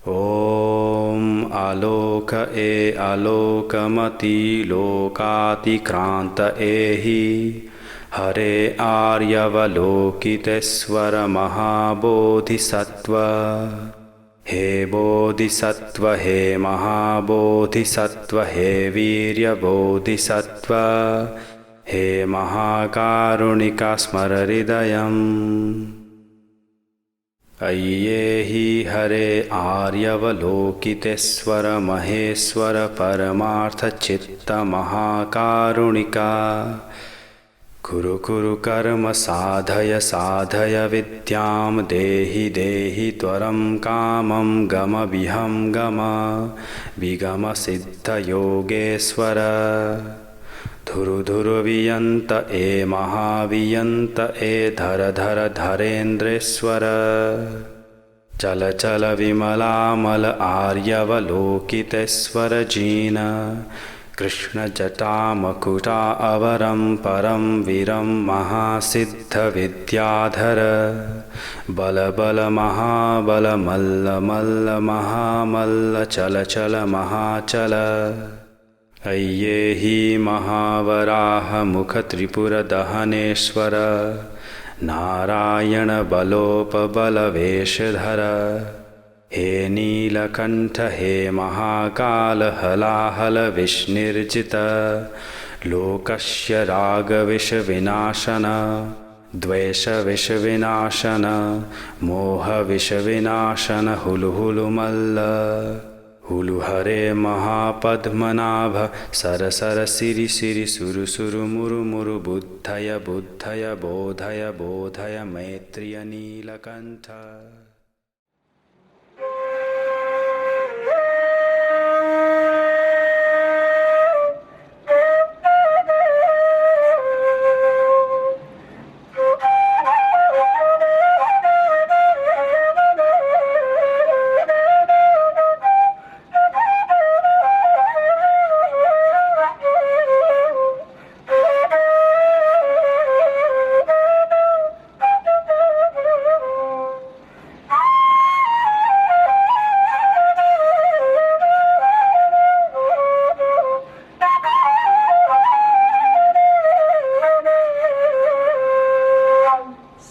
Om aloka e alokamati lokatikranta ehi Hare Aryavalokiteswara Mahabodhisattva He Bodhisattva He Mahabodhisattva He Virya Bodhisattva He Mahakarunika Smararidayam Ayyehi Hare Aryavalokiteswara Maheswara Paramartha Chitta Mahakarunika Kuru Kuru Karma Sadhaya Sadhaya Vidyam Dehi Dehi Tvaram Kamam Gama Viham Gama Vigama Siddha Yogeswara Dhuru Dhuru Viyanta E Mahaviyanta E Dhara Dhara Dharendreswara Chala Chala Vimala Mala Aryavalokiteswara Jina Krishna Jata Makuta Avaram Param Viram Mahasiddha Vidyadhara Bala Bala Mahabala Malla Malla Mahamalla Chala Chala Mahachala Ayyehi Mahavaraha Mukha Tripura Dahaneshwara Narayana Balopa Bala Veshadhara He Neelakantha He Mahakala Halahala Vishnirjita Lokasya Raga Vishavinashana Dvesha Vishavinashana Moha Vishavinashana Hulu Hulu Malla Hulu Hare Mahapadmanabha Sarasara Siri Siri Suru Suru Muru Muru Buddhaya Buddhaya Bodhaya Bodhaya Maitreya Neelakantha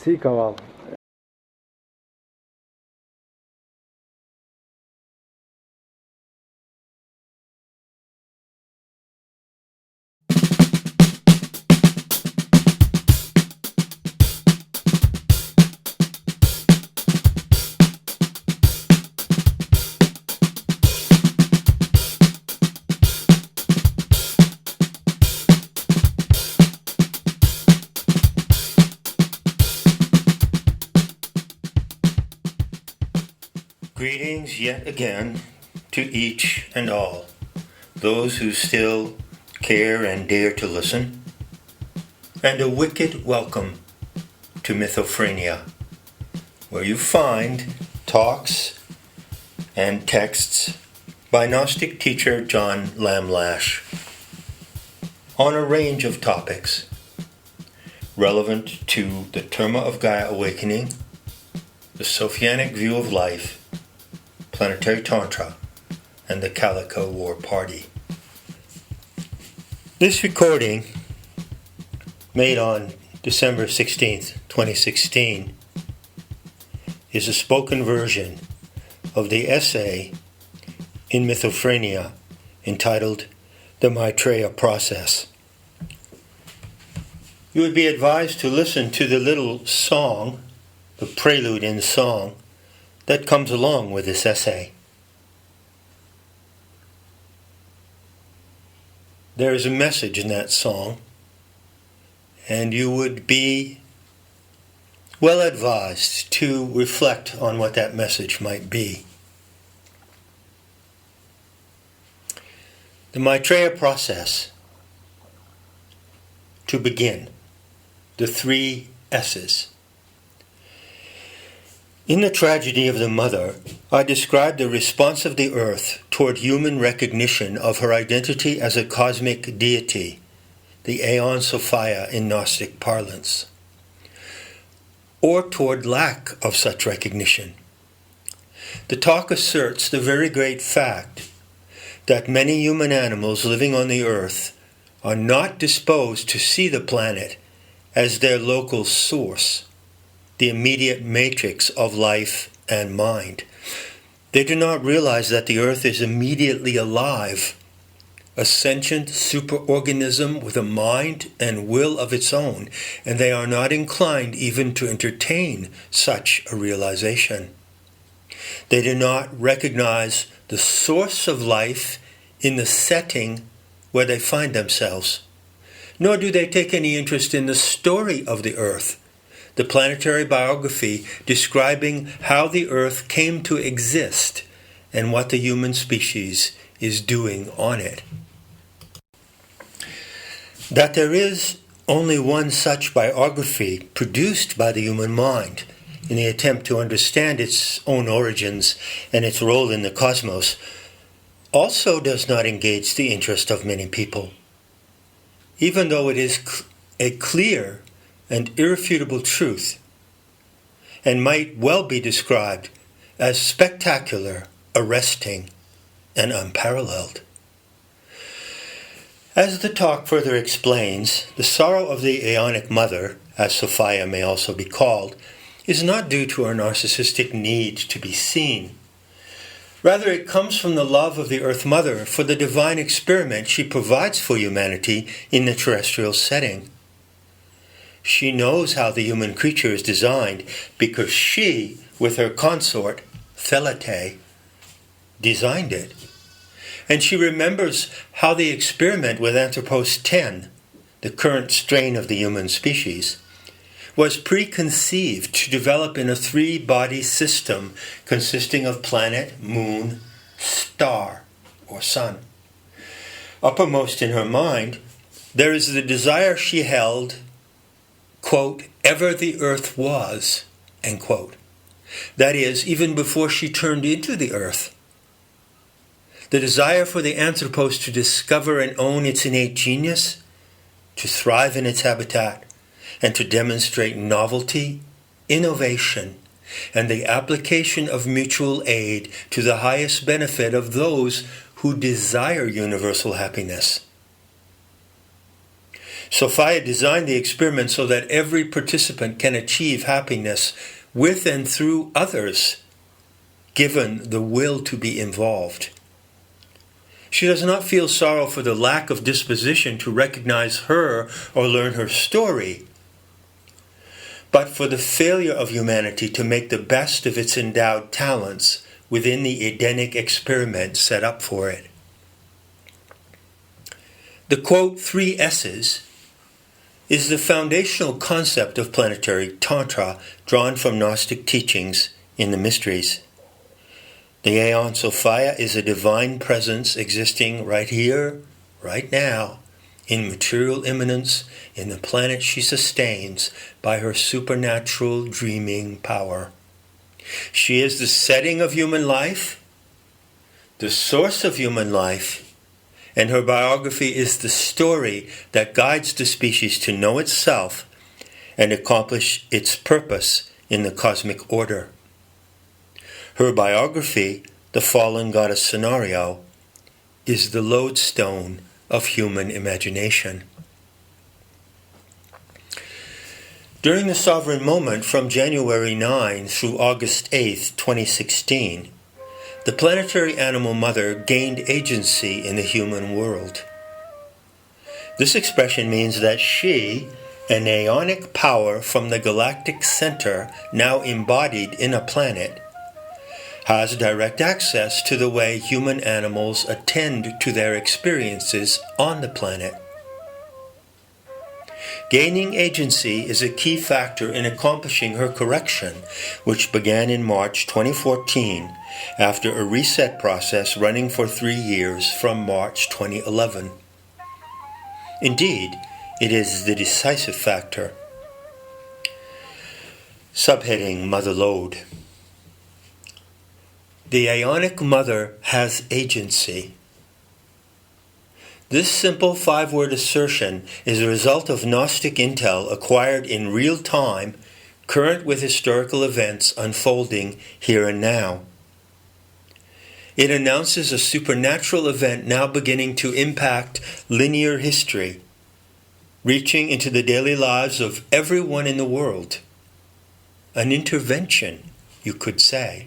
Sì, cavallo. Greetings yet again to each and all, those who still care and dare to listen, and a wicked welcome to Mythophrenia, where you find talks and texts by Gnostic teacher John Lamlash on a range of topics relevant to the Terma of Gaia awakening, the Sophianic view of life, Planetary Tantra, and the Calico War Party. This recording, made on December 16th, 2016, is a spoken version of the essay in Mythophrenia entitled The Maitreya Process. You would be advised to listen to the little song, the prelude in song, that comes along with this essay. There is a message in that song, and you would be well advised to reflect on what that message might be. The Maitreya Process. To begin, the 3 S's. In the tragedy of the mother, I describe the response of the earth toward human recognition of her identity as a cosmic deity, the Aeon Sophia in Gnostic parlance, or toward lack of such recognition. The talk asserts the very great fact that many human animals living on the earth are not disposed to see the planet as their local source, the immediate matrix of life and mind. They do not realize that the earth is immediately alive, a sentient superorganism with a mind and will of its own, and they are not inclined even to entertain such a realization. They do not recognize the source of life in the setting where they find themselves, nor do they take any interest in the story of the earth, the planetary biography describing how the earth came to exist and what the human species is doing on it. That there is only one such biography produced by the human mind in the attempt to understand its own origins and its role in the cosmos also does not engage the interest of many people, even though it is a clear and irrefutable truth, and might well be described as spectacular, arresting, and unparalleled. As the talk further explains, the sorrow of the Aeonic mother, as Sophia may also be called, is not due to her narcissistic need to be seen. Rather, it comes from the love of the Earth Mother for the divine experiment she provides for humanity in the terrestrial setting. She knows how the human creature is designed because she, with her consort, Thath-TAG-atay, designed it. And she remembers how the experiment with Anthropos 10, the current strain of the human species, was preconceived to develop in a three-body system consisting of planet, moon, star, or sun. Uppermost in her mind, there is the desire she held, quote, ever the earth was, end quote. That is, even before she turned into the earth. The desire for the Anthropos to discover and own its innate genius, to thrive in its habitat, and to demonstrate novelty, innovation, and the application of mutual aid to the highest benefit of those who desire universal happiness. Sophia designed the experiment so that every participant can achieve happiness with and through others, given the will to be involved. She does not feel sorrow for the lack of disposition to recognize her or learn her story, but for the failure of humanity to make the best of its endowed talents within the Edenic experiment set up for it. The quote, 3 S's, is the foundational concept of planetary Tantra drawn from Gnostic teachings in the Mysteries. The Aeon Sophia is a divine presence existing right here, right now, in material immanence in the planet she sustains by her supernatural dreaming power. She is the setting of human life, the source of human life, and her biography is the story that guides the species to know itself and accomplish its purpose in the cosmic order. Her biography, the fallen goddess scenario, is the lodestone of human imagination. During the sovereign moment from January 9 through August 8, 2016, the planetary animal mother gained agency in the human world. This expression means that she, an aeonic power from the galactic center now embodied in a planet, has direct access to the way human animals attend to their experiences on the planet. Gaining agency is a key factor in accomplishing her correction, which began in March 2014 after a reset process running for 3 years from March 2011. Indeed, it is the decisive factor. Subheading Mother Lode. The Aeonic Mother has agency. This simple 5-word assertion is a result of Gnostic intel acquired in real time, current with historical events unfolding here and now. It announces a supernatural event now beginning to impact linear history, reaching into the daily lives of everyone in the world. An intervention, you could say.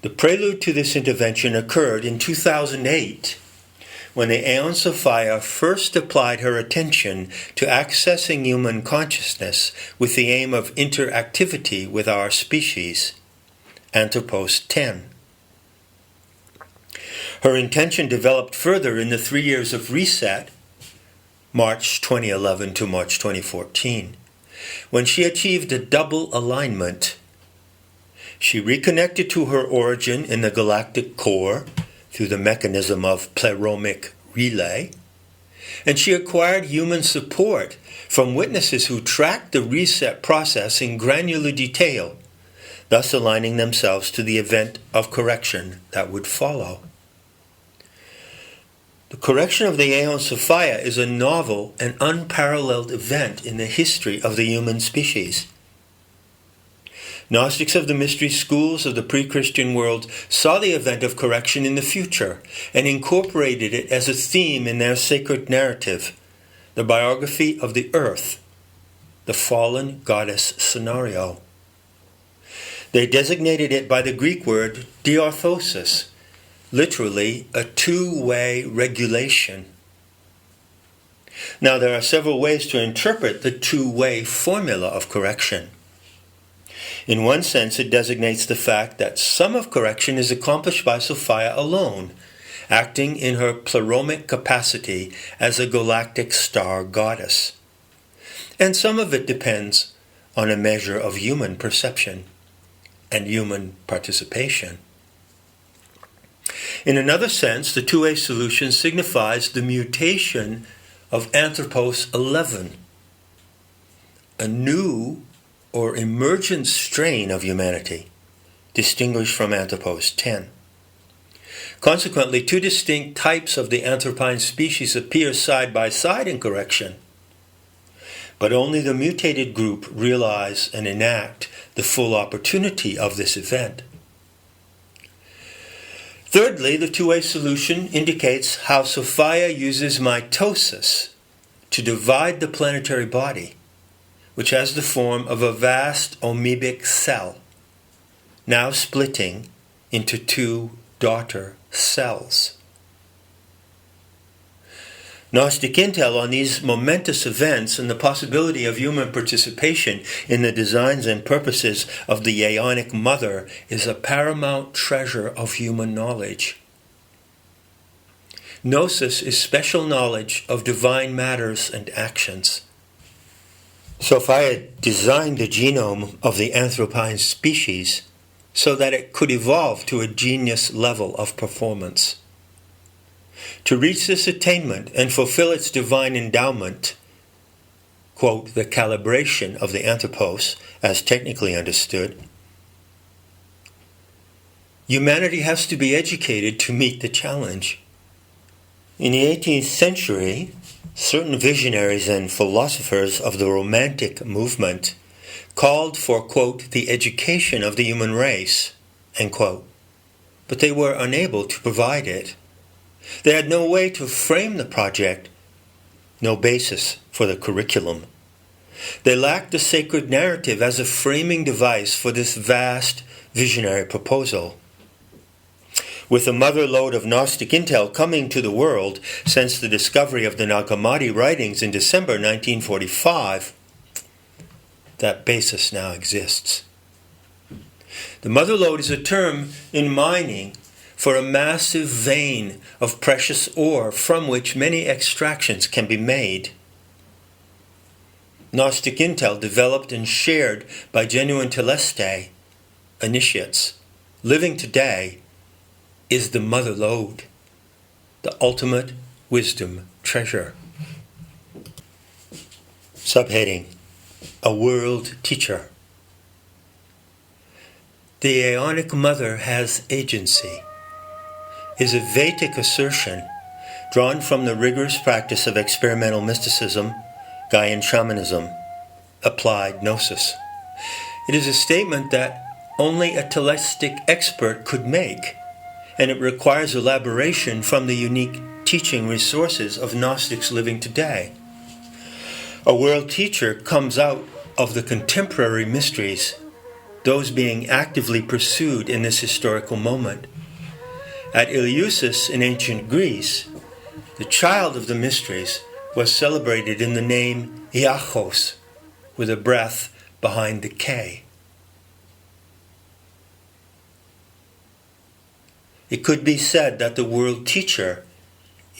The prelude to this intervention occurred in 2008, when the Aeon Sophia first applied her attention to accessing human consciousness with the aim of interactivity with our species, Anthropos 10. Her intention developed further in the 3 years of reset, March 2011 to March 2014, when she achieved a double alignment. She reconnected to her origin in the galactic core through the mechanism of pleromic relay, and she acquired human support from witnesses who tracked the reset process in granular detail, thus aligning themselves to the event of correction that would follow. The correction of the Aeon Sophia is a novel and unparalleled event in the history of the human species. Gnostics of the mystery schools of the pre-Christian world saw the event of correction in the future and incorporated it as a theme in their sacred narrative, the biography of the earth, the fallen goddess scenario. They designated it by the Greek word diorthosis, literally a two-way regulation. Now, there are several ways to interpret the two-way formula of correction. In one sense, it designates the fact that some of correction is accomplished by Sophia alone, acting in her pleromic capacity as a galactic star goddess. And some of it depends on a measure of human perception and human participation. In another sense, the two-way solution signifies the mutation of Anthropos 11, a new or emergent strain of humanity, distinguished from Anthropos 10. Consequently, two distinct types of the Anthropine species appear side by side in correction, but only the mutated group realize and enact the full opportunity of this event. Thirdly, the two-way solution indicates how Sophia uses mitosis to divide the planetary body, which has the form of a vast amoebic cell, now splitting into two daughter cells. Gnostic intel on these momentous events and the possibility of human participation in the designs and purposes of the Aeonic Mother is a paramount treasure of human knowledge. Gnosis is special knowledge of divine matters and actions. Sophia designed the genome of the Anthropine species so that it could evolve to a genius level of performance. To reach this attainment and fulfill its divine endowment, quote, the calibration of the Anthropos, as technically understood, humanity has to be educated to meet the challenge. In the 18th century, certain visionaries and philosophers of the Romantic movement called for, quote, the education of the human race, end quote, but they were unable to provide it. They had no way to frame the project, no basis for the curriculum. They lacked a sacred narrative as a framing device for this vast visionary proposal. With the mother lode of Gnostic intel coming to the world since the discovery of the Nag Hammadi writings in December 1945, that basis now exists. The mother lode is a term in mining for a massive vein of precious ore from which many extractions can be made. Gnostic intel developed and shared by genuine Teleste, initiates, living today, is the mother lode, the ultimate wisdom treasure. Subheading: A world teacher. The Aeonic Mother has agency is a Vedic assertion drawn from the rigorous practice of experimental mysticism, Gaian shamanism, applied gnosis. It is a statement that only a telepathic expert could make, and it requires elaboration from the unique teaching resources of Gnostics living today. A world teacher comes out of the contemporary mysteries, those being actively pursued in this historical moment. At Eleusis in ancient Greece, the child of the mysteries was celebrated in the name Iachos, with a breath behind the K. It could be said that the world teacher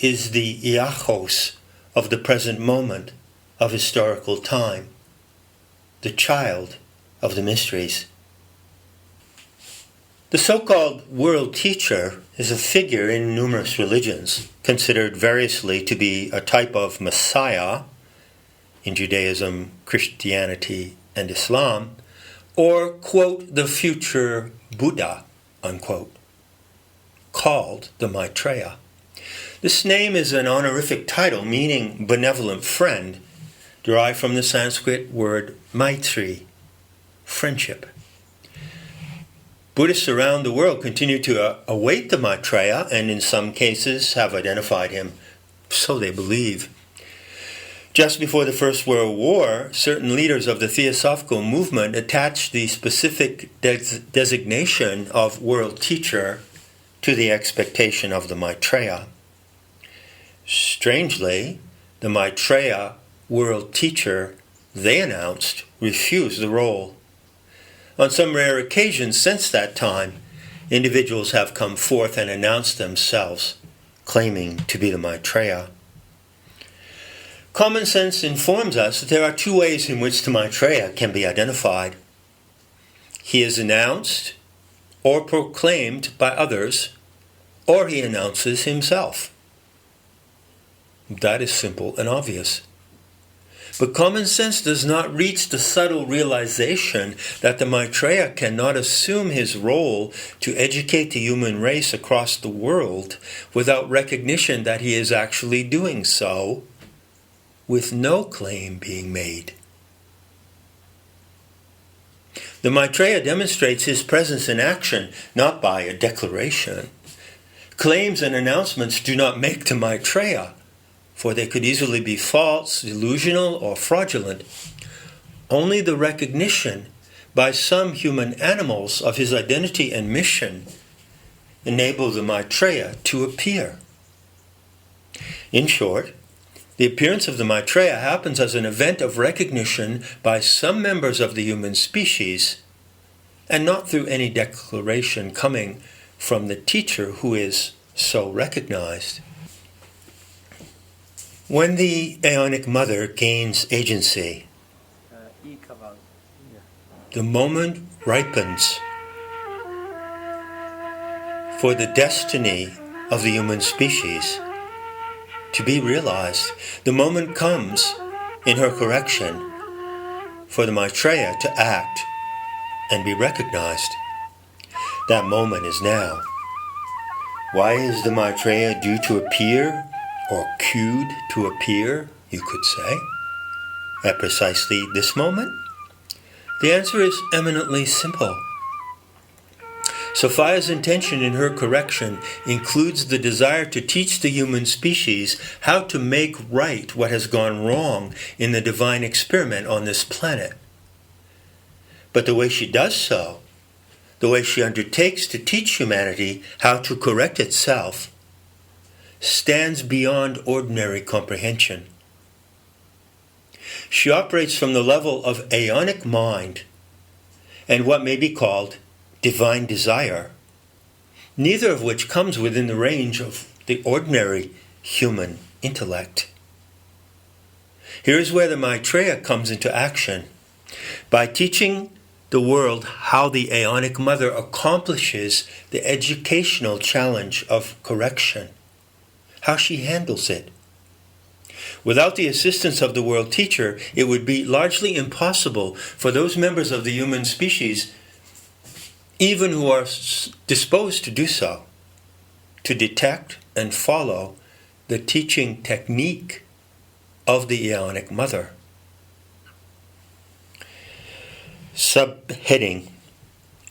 is the Iachos of the present moment of historical time, the child of the mysteries. The so-called world teacher is a figure in numerous religions, considered variously to be a type of Messiah in Judaism, Christianity, and Islam, or, quote, the future Buddha, unquote, called the Maitreya. This name is an honorific title meaning benevolent friend, derived from the Sanskrit word Maitri, friendship. Buddhists around the world continue to await the Maitreya and in some cases have identified him, so they believe. Just before the First World War, certain leaders of the Theosophical movement attached the specific designation of world teacher to the expectation of the Maitreya. Strangely, the Maitreya, world teacher, they announced, refused the role. On some rare occasions since that time, individuals have come forth and announced themselves, claiming to be the Maitreya. Common sense informs us that there are two ways in which the Maitreya can be identified. He is announced or proclaimed by others, or he announces himself. That is simple and obvious. But common sense does not reach the subtle realization that the Maitreya cannot assume his role to educate the human race across the world without recognition that he is actually doing so, with no claim being made. The Maitreya demonstrates his presence in action, not by a declaration. Claims and announcements do not make the Maitreya, for they could easily be false, delusional, or fraudulent. Only the recognition by some human animals of his identity and mission enable the Maitreya to appear. In short, the appearance of the Maitreya happens as an event of recognition by some members of the human species, and not through any declaration coming from the teacher who is so recognized. When the Aeonic Mother gains agency, the moment ripens for the destiny of the human species to be realized. The moment comes in her correction for the Maitreya to act and be recognized. That moment is now. Why is the Maitreya due to appear, or cued to appear, you could say, at precisely this moment? The answer is eminently simple. Sophia's intention in her correction includes the desire to teach the human species how to make right what has gone wrong in the divine experiment on this planet. But the way she does so, the way she undertakes to teach humanity how to correct itself, stands beyond ordinary comprehension. She operates from the level of Aeonic mind and what may be called divine desire, neither of which comes within the range of the ordinary human intellect. Here is where the Maitreya comes into action. By teaching the world how the Aeonic Mother accomplishes the educational challenge of correction, how she handles it. Without the assistance of the world teacher, it would be largely impossible for those members of the human species, even who are disposed to do so, to detect and follow the teaching technique of the Aeonic Mother. Subheading: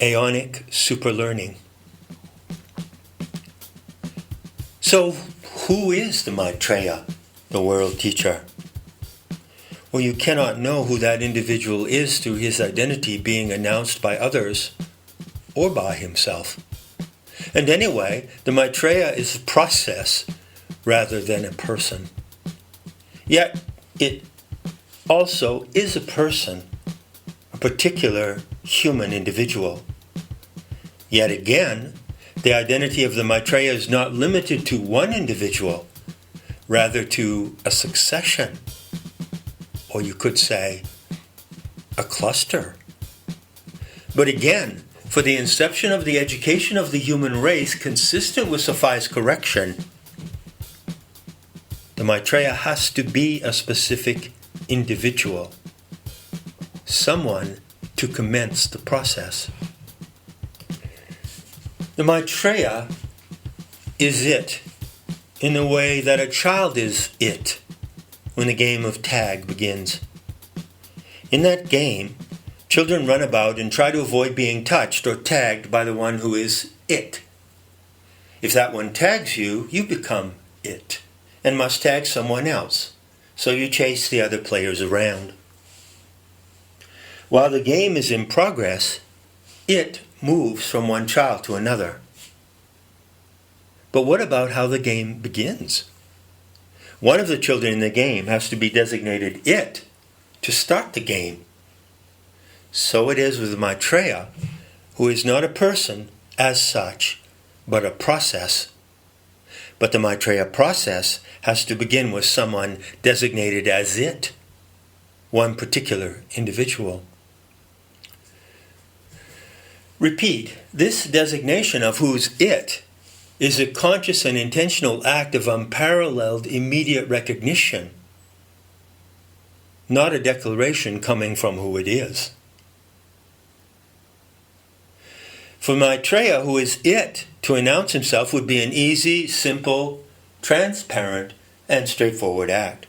Aeonic Superlearning. So, who is the Maitreya, the world teacher? Well, you cannot know who that individual is through his identity being announced by others or by himself. And anyway, the Maitreya is a process rather than a person. Yet, it also is a person, a particular human individual. Yet again, the identity of the Maitreya is not limited to one individual, rather to a succession, or you could say, a cluster. But again, for the inception of the education of the human race, consistent with Sapphire's correction, the Maitreya has to be a specific individual, someone to commence the process. The Maitreya is it in the way that a child is it when the game of tag begins. In that game, children run about and try to avoid being touched or tagged by the one who is it. If that one tags you, you become it and must tag someone else, so you chase the other players around. While the game is in progress, it moves from one child to another. But what about how the game begins? One of the children in the game has to be designated it to start the game. So it is with the Maitreya, who is not a person as such, but a process. But the Maitreya process has to begin with someone designated as it, one particular individual. Repeat, this designation of who's it is a conscious and intentional act of unparalleled immediate recognition, not a declaration coming from who it is. For Maitreya, who is it, to announce himself would be an easy, simple, transparent, and straightforward act.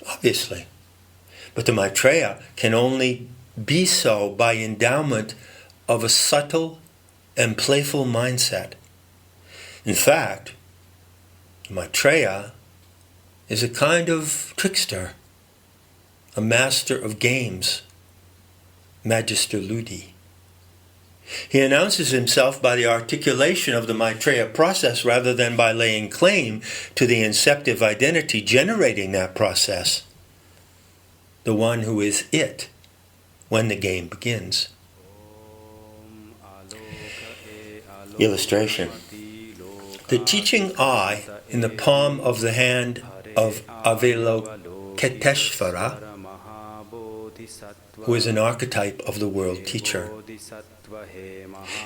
Obviously. But the Maitreya can only be so by endowment of a subtle and playful mindset. In fact, Maitreya is a kind of trickster, a master of games, Magister Ludi. He announces himself by the articulation of the Maitreya process rather than by laying claim to the inceptive identity generating that process, the one who is it when the game begins. Illustration. The teaching eye in the palm of the hand of Avalokiteshvara, who is an archetype of the world teacher.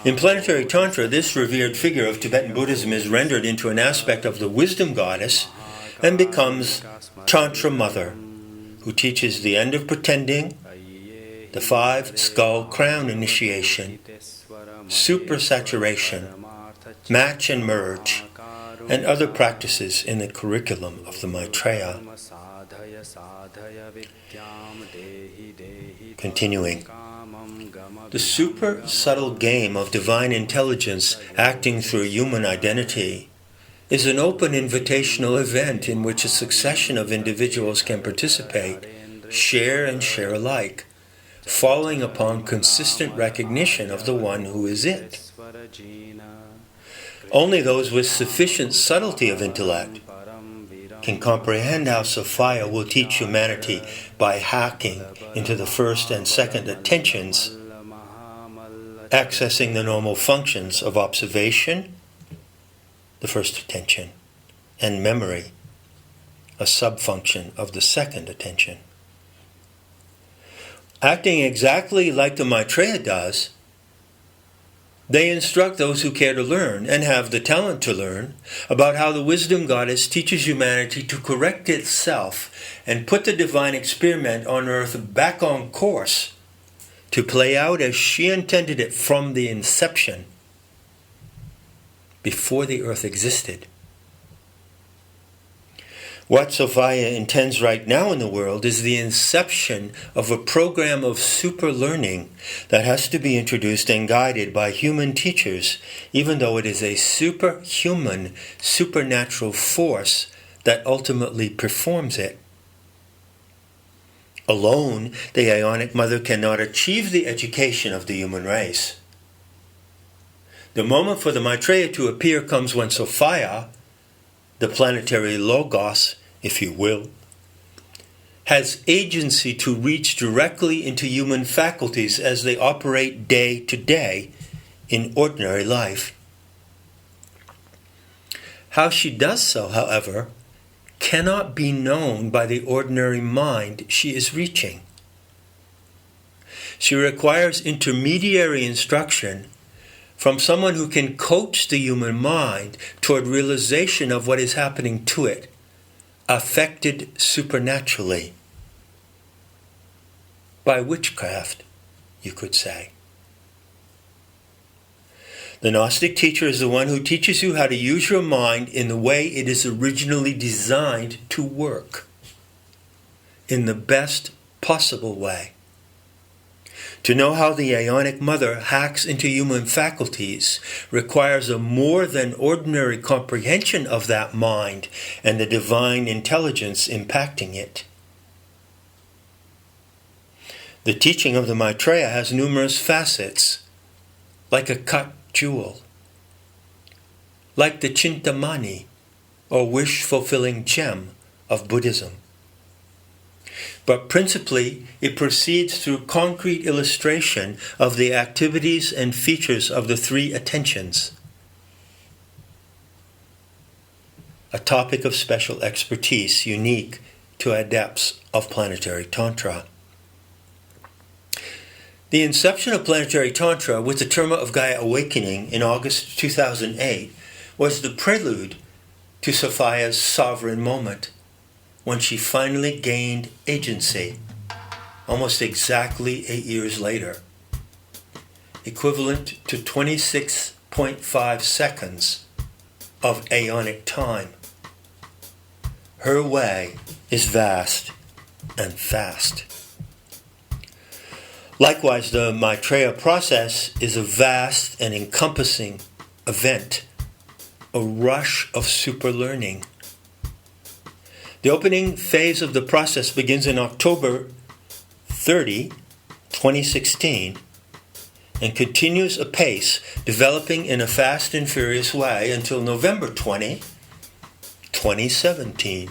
In planetary Tantra, this revered figure of Tibetan Buddhism is rendered into an aspect of the wisdom goddess and becomes Tantra Mother, who teaches the end of pretending, the 5 skull crown initiation, supersaturation, match and merge, and other practices in the curriculum of the Maitreya. Continuing. The super subtle game of divine intelligence acting through human identity is an open invitational event in which a succession of individuals can participate, share and share alike, falling upon consistent recognition of the one who is it. Only those with sufficient subtlety of intellect can comprehend how Sapphiya will teach humanity by hacking into the first and second attentions, accessing the normal functions of observation, the first attention, and memory, a subfunction of the second attention. Acting exactly like the Maitreya does, they instruct those who care to learn and have the talent to learn about how the wisdom goddess teaches humanity to correct itself and put the divine experiment on earth back on course to play out as she intended it from the inception, before the earth existed. What Sophia intends right now in the world is the inception of a program of superlearning that has to be introduced and guided by human teachers, even though it is a superhuman, supernatural force that ultimately performs it. Alone, the Aeonic Mother cannot achieve the education of the human race. The moment for the Maitreya to appear comes when Sophia, the planetary logos, if you will, has agency to reach directly into human faculties as they operate day to day in ordinary life. How she does so, however, cannot be known by the ordinary mind she is reaching. She requires intermediary instruction from someone who can coach the human mind toward realization of what is happening to it, affected supernaturally. By witchcraft, you could say. The Gnostic teacher is the one who teaches you how to use your mind in the way it is originally designed to work, in the best possible way. To know how the Aeonic Mother hacks into human faculties requires a more than ordinary comprehension of that mind and the divine intelligence impacting it. The teaching of the Maitreya has numerous facets, like a cut jewel, like the Chintamani, or wish-fulfilling gem of Buddhism. But principally, it proceeds through concrete illustration of the activities and features of the three attentions, a topic of special expertise unique to adepts of planetary Tantra. The inception of planetary Tantra with the Terma of Gaia awakening in August 2008 was the prelude to Sophia's sovereign moment, when she finally gained agency, almost exactly 8 years later, equivalent to 26.5 seconds of Aeonic time. Her way is vast and fast. Likewise, the Maitreya process is a vast and encompassing event, a rush of superlearning. The opening phase of the process begins in October 30, 2016, and continues apace, developing in a fast and furious way until November 20, 2017.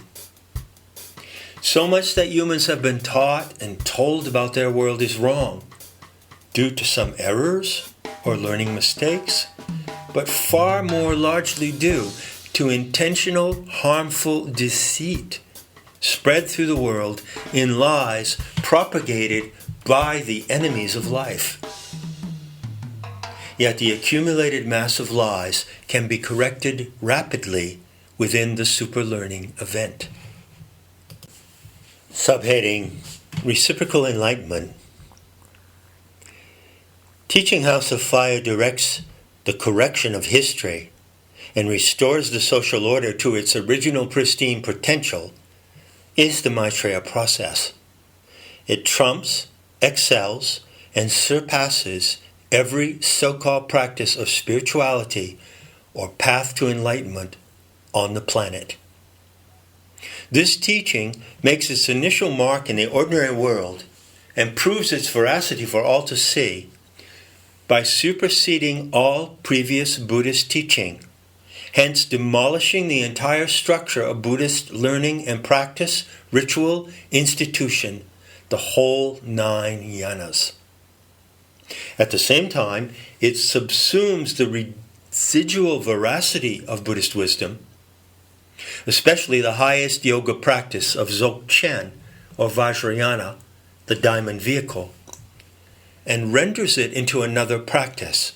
So much that humans have been taught and told about their world is wrong, due to some errors or learning mistakes, but far more largely due to intentional, harmful deceit spread through the world in lies propagated by the enemies of life. Yet the accumulated mass of lies can be corrected rapidly within the superlearning event. Subheading: Reciprocal Enlightenment. Teaching how Sophia directs the correction of history and restores the social order to its original pristine potential is the Maitreya process. It trumps, excels, and surpasses every so-called practice of spirituality or path to enlightenment on the planet. This teaching makes its initial mark in the ordinary world and proves its veracity for all to see by superseding all previous Buddhist teaching, hence demolishing the entire structure of Buddhist learning and practice, ritual, institution, the whole 9 yanas. At the same time, it subsumes the residual veracity of Buddhist wisdom, especially the highest yoga practice of Dzogchen or Vajrayana, the diamond vehicle, and renders it into another practice,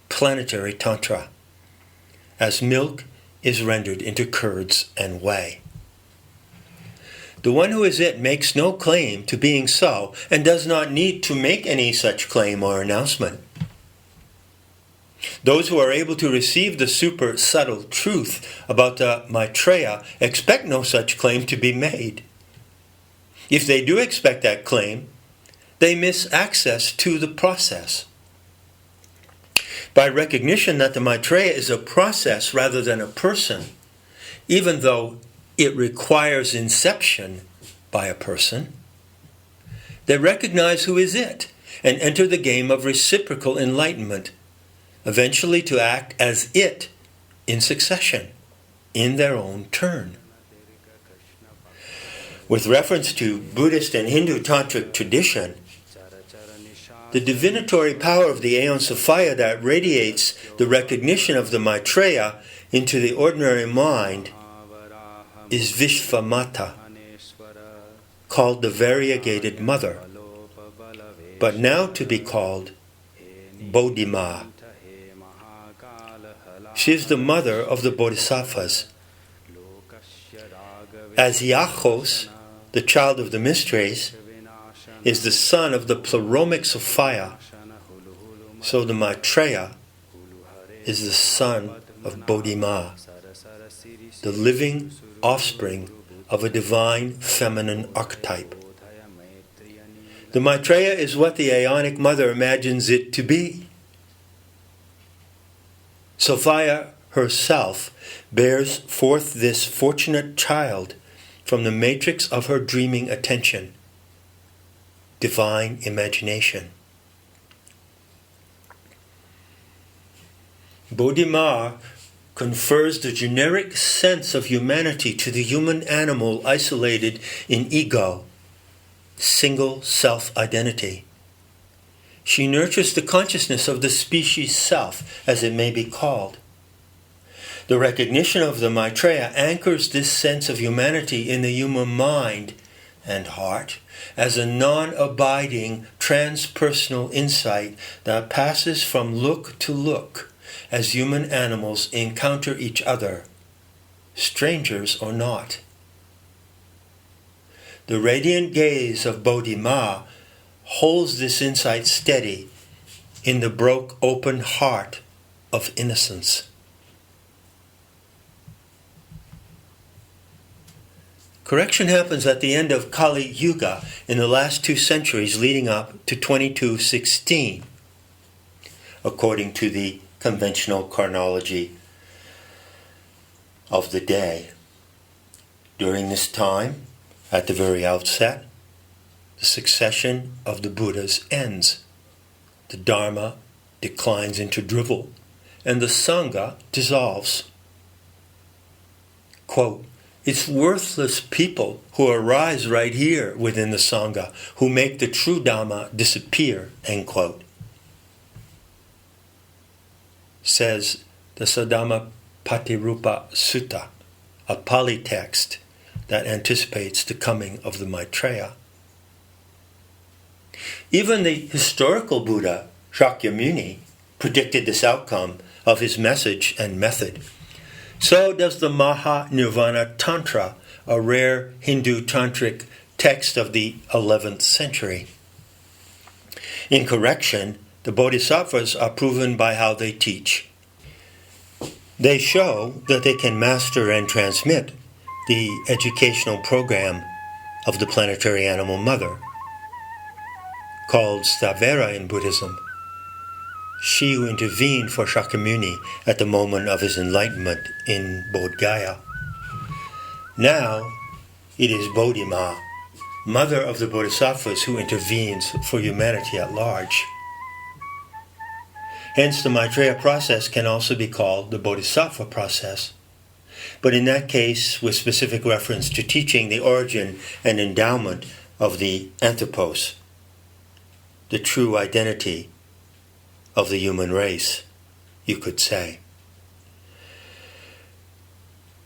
planetary Tantra, as milk is rendered into curds and whey. The one who is it makes no claim to being so, and does not need to make any such claim or announcement. Those who are able to receive the super subtle truth about the Maitreya expect no such claim to be made. If they do expect that claim, they miss access to the process. By recognition that the Maitreya is a process rather than a person, even though it requires inception by a person, they recognize who is it and enter the game of reciprocal enlightenment, eventually to act as it in succession, in their own turn. With reference to Buddhist and Hindu tantric tradition, the divinatory power of the Aeon Sophia that radiates the recognition of the Maitreya into the ordinary mind is Vishvamata, called the variegated mother, but now to be called Bodhima. She is the mother of the Bodhisattvas. As Iachos, the child of the mysteries, is the son of the pleromic Sophia, so the Maitreya is the son of Bodhima, the living offspring of a divine feminine archetype. The Maitreya is what the Aeonic mother imagines it to be. Sophia herself bears forth this fortunate child from the matrix of her dreaming attention, divine imagination. Bodhima confers the generic sense of humanity to the human animal isolated in ego, single self-identity. She nurtures the consciousness of the species self, as it may be called. The recognition of the Maitreya anchors this sense of humanity in the human mind and heart as a non-abiding transpersonal insight that passes from look to look as human animals encounter each other, strangers or not. The radiant gaze of Bodhima holds this insight steady in the broke open heart of innocence. Correction happens at the end of Kali Yuga in the last 2 centuries leading up to 2216, according to the conventional chronology of the day. During this time, at the very outset, the succession of the Buddhas ends. The Dharma declines into drivel, and the Sangha dissolves. Quote, "It's worthless people who arise right here within the Sangha, who make the true Dhamma disappear," end quote. Says the Saddhamma Patirupa Sutta, a Pali text that anticipates the coming of the Maitreya. Even the historical Buddha, Shakyamuni, predicted this outcome of his message and method. So does the Maha-Nirvana Tantra, a rare Hindu tantric text of the 11th century. In correction, the Bodhisattvas are proven by how they teach. They show that they can master and transmit the educational program of the planetary animal mother, called Stavera in Buddhism, she who intervened for Shakyamuni at the moment of his enlightenment in Bodh Gaya. Now it is Bodhima, mother of the Bodhisattvas, who intervenes for humanity at large. Hence the Maitreya process can also be called the Bodhisattva process, but in that case with specific reference to teaching the origin and endowment of the anthropos, the true identity of the human race, you could say.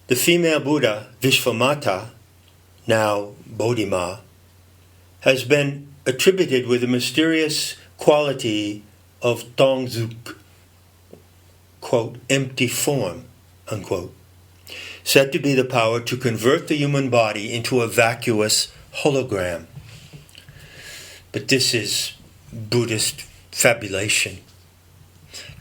The female Buddha, Vishvamata, now Bodhima, has been attributed with the mysterious quality of Tongzuk, quote, empty form, unquote, said to be the power to convert the human body into a vacuous hologram. But this is Buddhist fabulation.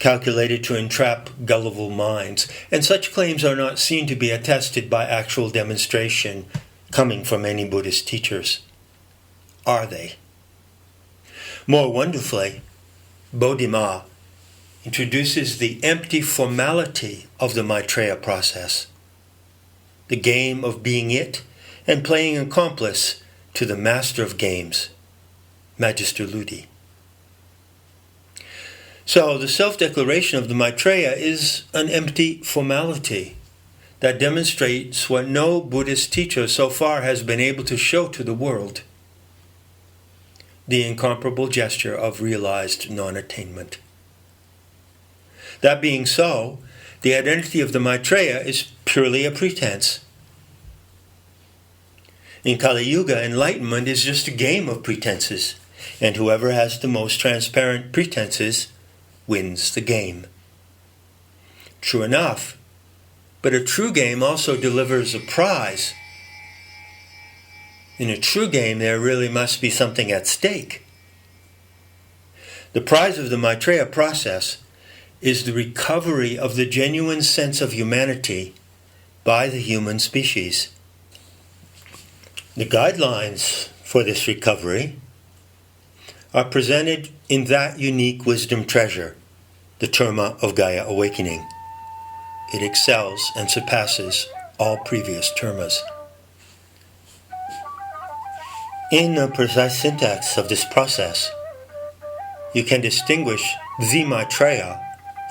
calculated to entrap gullible minds, and such claims are not seen to be attested by actual demonstration coming from any Buddhist teachers. Are they? More wonderfully, Bodhima introduces the empty formality of the Maitreya process, the game of being it and playing accomplice to the master of games, Magister Ludi. So the self-declaration of the Maitreya is an empty formality that demonstrates what no Buddhist teacher so far has been able to show to the world: the incomparable gesture of realized non-attainment. That being so, the identity of the Maitreya is purely a pretense. In Kali Yuga, enlightenment is just a game of pretenses, and whoever has the most transparent pretenses wins the game. True enough, but a true game also delivers a prize. In a true game, there really must be something at stake. The prize of the Maitreya process is the recovery of the genuine sense of humanity by the human species. The guidelines for this recovery are presented in that unique wisdom treasure, the Terma of Gaia Awakening. It excels and surpasses all previous termas. In the precise syntax of this process, you can distinguish the Maitreya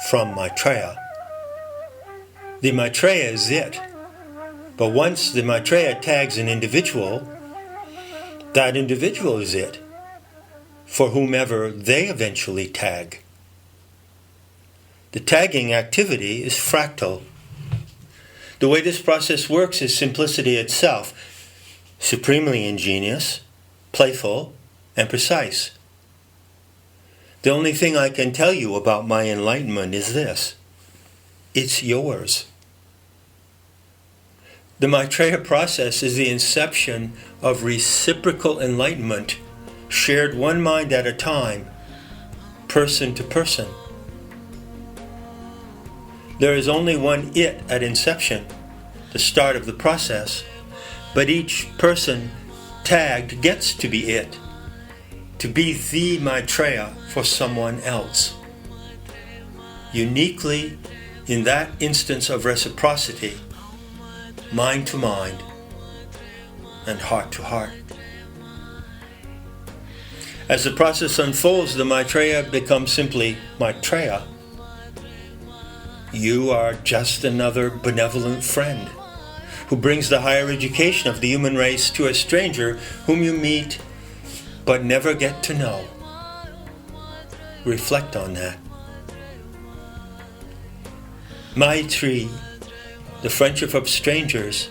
from Maitreya. The Maitreya is it, but once the Maitreya tags an individual, that individual is it, for whomever they eventually tag. The tagging activity is fractal. The way this process works is simplicity itself, supremely ingenious, playful, and precise. The only thing I can tell you about my enlightenment is this: it's yours. The Maitreya process is the inception of reciprocal enlightenment, shared one mind at a time, person to person. There is only one it at inception, the start of the process, but each person tagged gets to be it, to be the Maitreya for someone else. Uniquely, in that instance of reciprocity, mind to mind and heart to heart. As the process unfolds, the Maitreya becomes simply Maitreya. You are just another benevolent friend who brings the higher education of the human race to a stranger whom you meet but never get to know. Reflect on that. Maitri, the friendship of strangers,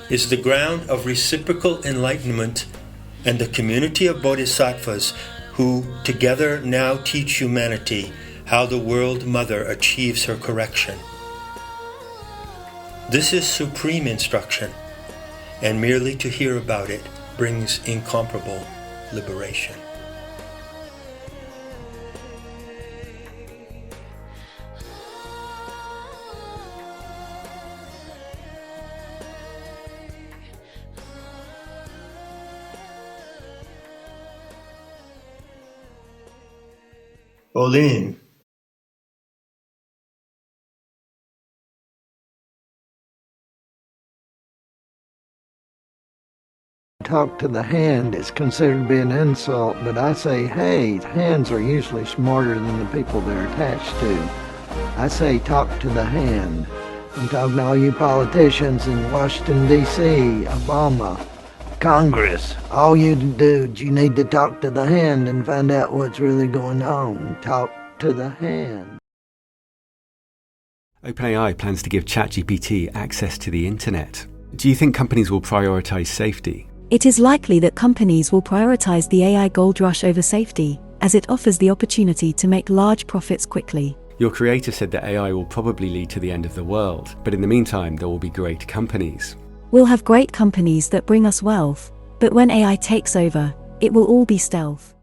is the ground of reciprocal enlightenment and the community of bodhisattvas who together now teach humanity how the World Mother achieves her correction. This is supreme instruction, and merely to hear about it brings incomparable liberation. Ollin. Talk to the hand is considered to be an insult, but I say, hey, hands are usually smarter than the people they're attached to. I say talk to the hand. I'm talking to all you politicians in Washington, D.C., Obama, Congress. All you dudes, you need to talk to the hand and find out what's really going on. Talk to the hand. OpenAI plans to give ChatGPT access to the internet. Do you think companies will prioritize safety? It is likely that companies will prioritize the AI gold rush over safety, as it offers the opportunity to make large profits quickly. Your creator said that AI will probably lead to the end of the world, but in the meantime, there will be great companies. We'll have great companies that bring us wealth, but when AI takes over, it will all be stealth.